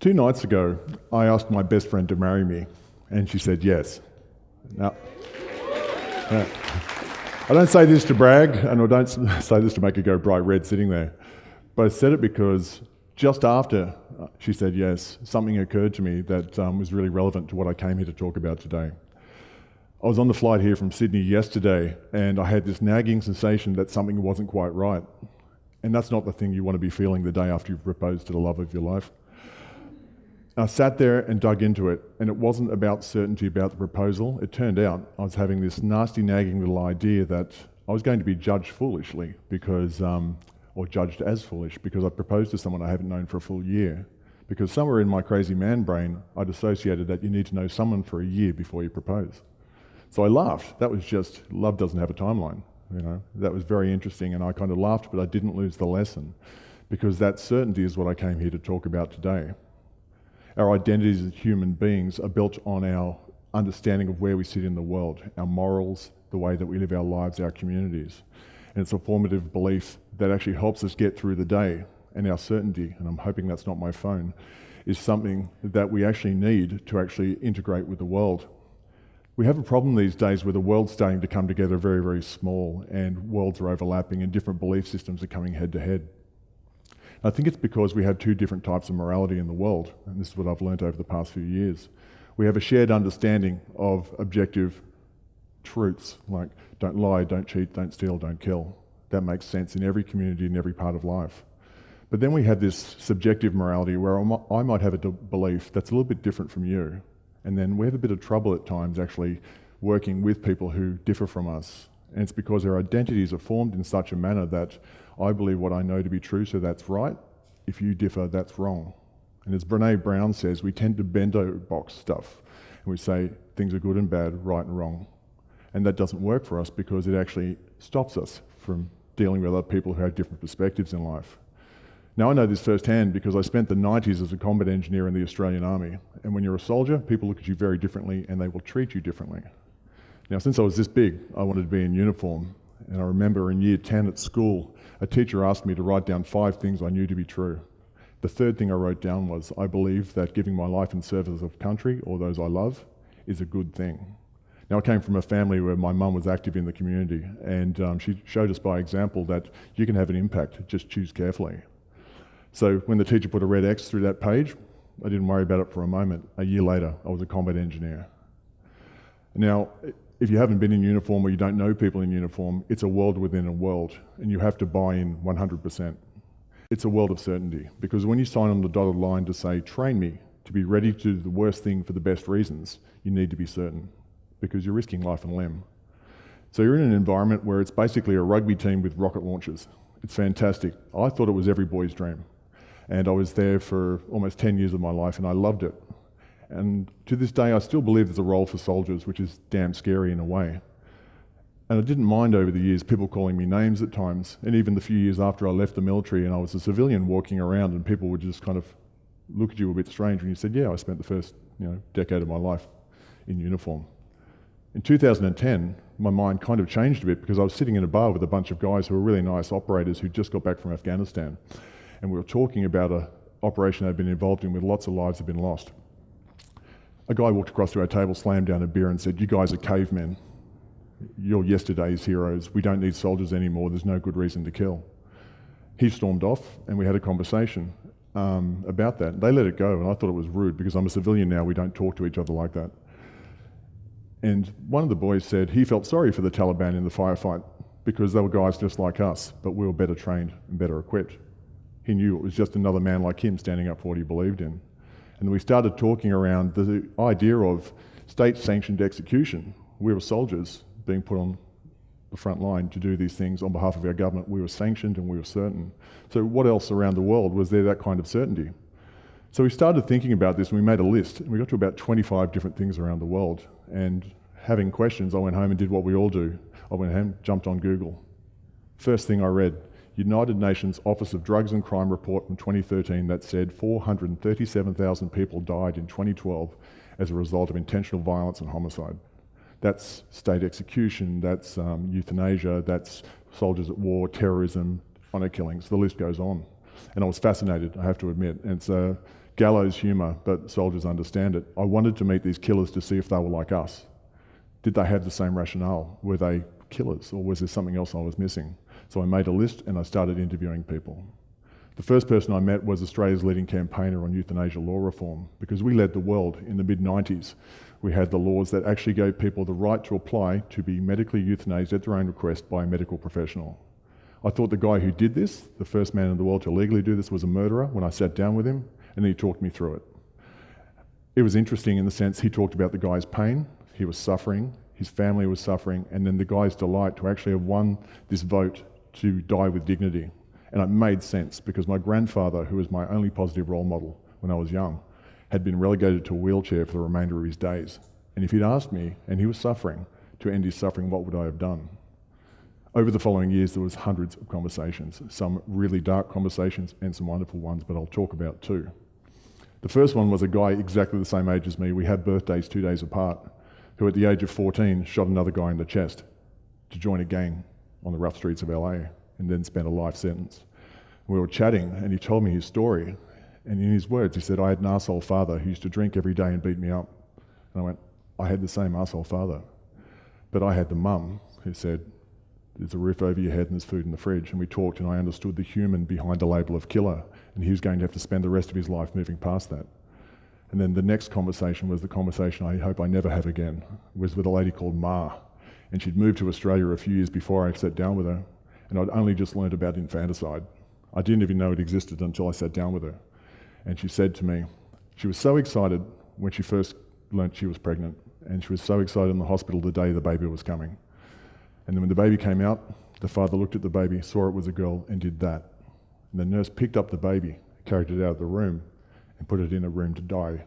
2 nights ago, I asked my best friend to marry me, and she said yes. Now, I don't say this to brag, and I don't say this to make her go bright red sitting there, but I said it because just after she said yes, something occurred to me that was really relevant to what I came here to talk about today. I was on the flight here from Sydney yesterday, and I had this nagging sensation that something wasn't quite right. And that's not the thing you want to be feeling the day after you've proposed to the love of your life. I sat there and dug into it, and it wasn't about certainty about the proposal. It turned out I was having this nasty nagging little idea that I was going to be judged foolishly because, or judged as foolish because I proposed to someone I haven't known for a full year. Because somewhere in my crazy man brain, I'd associated that you need to know someone for a year before you propose. So I laughed. That was just, love doesn't have a timeline. That was very interesting, and I kind of laughed, but I didn't lose the lesson because that certainty is what I came here to talk about today. Our identities as human beings are built on our understanding of where we sit in the world, our morals, the way that we live our lives, our communities. And it's a formative belief that actually helps us get through the day. And our certainty, and I'm hoping that's not my phone, is something that we actually need to actually integrate with the world. We have a problem these days where the world's starting to come together very, very small, and worlds are overlapping and different belief systems are coming head to head. I think it's because we have 2 different types of morality in the world, and this is what I've learned over the past few years. We have a shared understanding of objective truths, like don't lie, don't cheat, don't steal, don't kill. That makes sense in every community, in every part of life. But then we have this subjective morality where I might have a belief that's a little bit different from you, and then we have a bit of trouble at times actually working with people who differ from us. And it's because our identities are formed in such a manner that I believe what I know to be true, so that's right. If you differ, that's wrong. And as Brené Brown says, we tend to bento box stuff. And we say things are good and bad, right and wrong. And that doesn't work for us because it actually stops us from dealing with other people who have different perspectives in life. Now I know this firsthand because I spent the 90s as a combat engineer in the Australian Army. And when you're a soldier, people look at you very differently and they will treat you differently. Now, since I was this big, I wanted to be in uniform. And I remember in year 10 at school, a teacher asked me to write down 5 things I knew to be true. The 3rd thing I wrote down was, I believe that giving my life in service of country or those I love is a good thing. Now, I came from a family where my mum was active in the community, and she showed us by example that you can have an impact, just choose carefully. So when the teacher put a red X through that page, I didn't worry about it for a moment. A year later, I was a combat engineer. Now, if you haven't been in uniform or you don't know people in uniform, it's a world within a world, and you have to buy in 100%. It's a world of certainty, because when you sign on the dotted line to say, train me to be ready to do the worst thing for the best reasons, you need to be certain, because you're risking life and limb. So you're in an environment where it's basically a rugby team with rocket launchers. It's fantastic. I thought it was every boy's dream. And I was there for almost 10 years of my life, and I loved it. And to this day, I still believe there's a role for soldiers, which is damn scary in a way. And I didn't mind over the years people calling me names at times, and even the few years after I left the military and I was a civilian walking around and people would just kind of look at you a bit strange when you said, yeah, I spent the first decade of my life in uniform. In 2010, my mind kind of changed a bit because I was sitting in a bar with a bunch of guys who were really nice operators who just got back from Afghanistan. And we were talking about an operation they'd been involved in where lots of lives had been lost. A guy walked across to our table, slammed down a beer and said, you guys are cavemen. You're yesterday's heroes. We don't need soldiers anymore. There's no good reason to kill. He stormed off and we had a conversation about that. They let it go and I thought it was rude because I'm a civilian now. We don't talk to each other like that. And one of the boys said he felt sorry for the Taliban in the firefight because they were guys just like us, but we were better trained and better equipped. He knew it was just another man like him standing up for what he believed in. And we started talking around the idea of state-sanctioned execution. We were soldiers being put on the front line to do these things on behalf of our government. We were sanctioned and we were certain. So what else around the world was there that kind of certainty? So we started thinking about this and we made a list. And we got to about 25 different things around the world. And having questions, I went home and did what we all do. I went home, jumped on Google. First thing I read, United Nations Office of Drugs and Crime report from 2013 that said 437,000 people died in 2012 as a result of intentional violence and homicide. That's state execution, that's euthanasia, that's soldiers at war, terrorism, honour killings, the list goes on. And I was fascinated, I have to admit. And it's gallows humour, but soldiers understand it. I wanted to meet these killers to see if they were like us. Did they have the same rationale? Were they killers, or was there something else I was missing? So I made a list and I started interviewing people. The first person I met was Australia's leading campaigner on euthanasia law reform, because we led the world in the mid-90s. We had the laws that actually gave people the right to apply to be medically euthanized at their own request by a medical professional. I thought the guy who did this, the first man in the world to legally do this, was a murderer when I sat down with him, and he talked me through it. It was interesting in the sense he talked about the guy's pain, he was suffering, his family was suffering, and then the guy's delight to actually have won this vote to die with dignity. And it made sense, because my grandfather, who was my only positive role model when I was young, had been relegated to a wheelchair for the remainder of his days. And if he'd asked me, and he was suffering, to end his suffering, what would I have done? Over the following years, there was hundreds of conversations, some really dark conversations and some wonderful ones, but I'll talk about two. The first one was a guy exactly the same age as me. We had birthdays 2 days apart, who at the age of 14 shot another guy in the chest to join a gang on the rough streets of LA, and then spent a life sentence. We were chatting and he told me his story, and in his words he said, I had an arsehole father who used to drink every day and beat me up. And I went, I had the same arsehole father, but I had the mum who said, there's a roof over your head and there's food in the fridge. And we talked and I understood the human behind the label of killer, and he was going to have to spend the rest of his life moving past that. And then the next conversation was the conversation I hope I never have again, was with a lady called Ma. And she'd moved to Australia a few years before I sat down with her, and I'd only just learned about infanticide. I didn't even know it existed until I sat down with her. And she said to me, she was so excited when she first learnt she was pregnant, and she was so excited in the hospital the day the baby was coming. And then when the baby came out, the father looked at the baby, saw it was a girl, and did that. And the nurse picked up the baby, carried it out of the room, and put it in a room to die.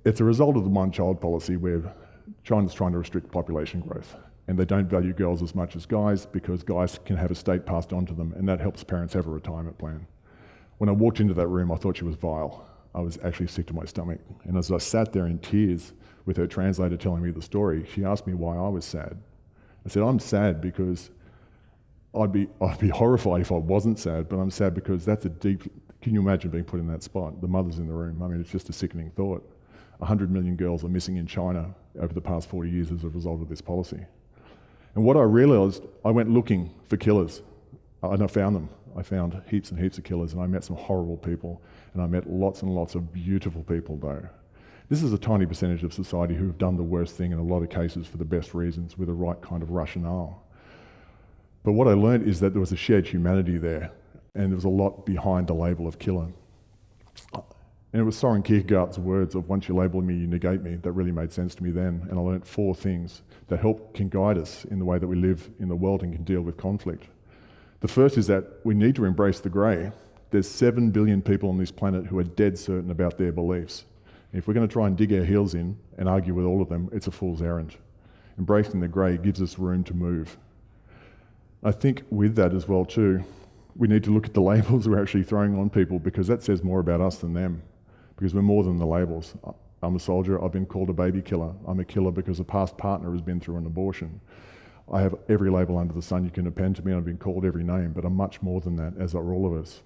It's a result of the one-child policy where China's trying to restrict population growth, and they don't value girls as much as guys, because guys can have a state passed on to them, and that helps parents have a retirement plan. When I walked into that room, I thought she was vile. I was actually sick to my stomach. And as I sat there in tears with her translator telling me the story, she asked me why I was sad. I said, I'm sad because I'd be horrified if I wasn't sad, but I'm sad because that's a deep, can you imagine being put in that spot? The mother's in the room. I mean, it's just a sickening thought. 100 million girls are missing in China over the past 40 years as a result of this policy. And what I realised, I went looking for killers, and I found them. I found heaps and heaps of killers, and I met some horrible people, and I met lots and lots of beautiful people though. This is a tiny percentage of society who have done the worst thing in a lot of cases for the best reasons, with the right kind of rationale. But what I learned is that there was a shared humanity there, and there was a lot behind the label of killer. And it was Soren Kierkegaard's words of, once you label me, you negate me, that really made sense to me then. And I learned 4 things that can guide us in the way that we live in the world and can deal with conflict. The first is that we need to embrace the grey. There's 7 billion people on this planet who are dead certain about their beliefs. If we're going to try and dig our heels in and argue with all of them, it's a fool's errand. Embracing the grey gives us room to move. I think with that as well too, we need to look at the labels we're actually throwing on people, because that says more about us than them, because we're more than the labels. I'm a soldier, I've been called a baby killer. I'm a killer because a past partner has been through an abortion. I have every label under the sun you can append to me, and I've been called every name, but I'm much more than that, as are all of us.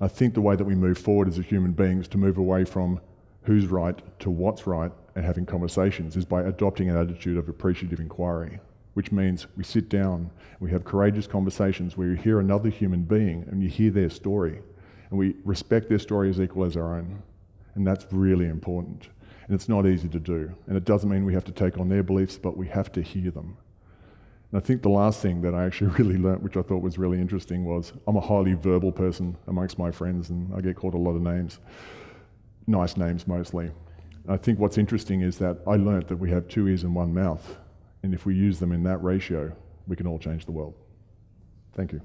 I think the way that we move forward as human beings to move away from who's right to what's right and having conversations is by adopting an attitude of appreciative inquiry, which means we sit down, we have courageous conversations where you hear another human being and you hear their story, and we respect their story as equal as our own. And that's really important. And it's not easy to do. And it doesn't mean we have to take on their beliefs, but we have to hear them. And I think the last thing that I actually really learnt, which I thought was really interesting, was I'm a highly verbal person amongst my friends, and I get called a lot of names, nice names mostly. And I think what's interesting is that I learnt that we have 2 ears and 1 mouth, and if we use them in that ratio, we can all change the world. Thank you.